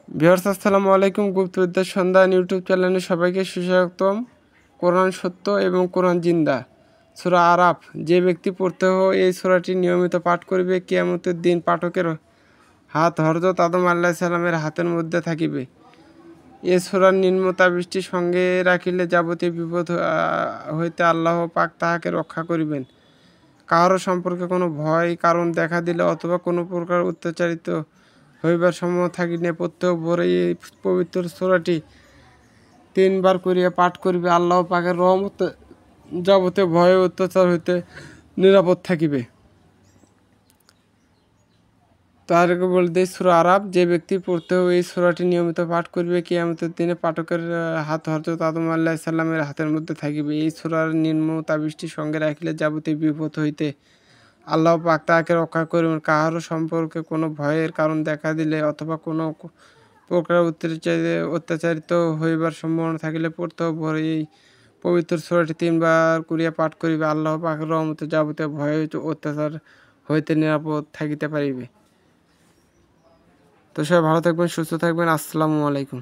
Viewers আসসালামু আলাইকুম। গুপ্তবিদ্যার সন্ধান ইউটিউব চ্যানেলে সবাইকে সুস্বাগতম। কোরআন সত্য এবং কোরআন জিন্দা। সূরা আরাফ। যে ব্যক্তি পড়তে এই সূরাটি নিয়মিত পাঠ করবে, কিয়ামতের দিন পাঠকের হাত হযরত আদম আলাইহিস সালামের হাতের মধ্যে থাকিবে। এ সূরার নিম্নতাবৃষ্টি সঙ্গে রাখিলে যাবতীয় বিপদ হইতে আল্লাহ পাক তাহাকে রক্ষা করিবেন। কাহারও সম্পর্কে কোনো ভয় কারণ দেখা দিলে অথবা কোনো প্রকার অত্যাচারিত হইবার সম্ভাবনা থাকিলে প্রত্যহ ভোরে এই পবিত্র সূরাটি 3 বার করিয়া পাঠ করিবে। আল্লাহ পাকের রহমতে যাবতীয় ভয় ও অত্যাচার হইতে নিরাপদ থাকিবে। তাদেরকে বলে দেয় সূরা আরাফ। যে ব্যক্তি পড়তে এই সূরাটি নিয়মিত পাঠ করিবে, কিয়ামতের দিনে পাঠকের হাত হযরত আদম আলাইহিস সালামের হাতের মধ্যে থাকিবে। এই সূরার নিম্নতাবৃষ্টি সঙ্গে রাখিলে যাবতীয় বিপদ হইতে আল্লাহ পাক তাহাকে রক্ষা করিবেন। কাহারও সম্পর্কে কোনো ভয়ের কারণ দেখা দিলে অথবা কোনো প্রকার অত্যাচারিত হইবার সম্ভাবনা থাকিলে প্রত্যহ ভোরে এই পবিত্র সূরাটি 3 বার করিয়া পাঠ করিবে। আল্লাহ পাকের রহমতে যাবতীয় ভয় অত্যাচার হইতে নিরাপদ থাকিতে পারিবে। তো সবাই ভালো থাকবেন, সুস্থ থাকবেন। আসসালামু আলাইকুম।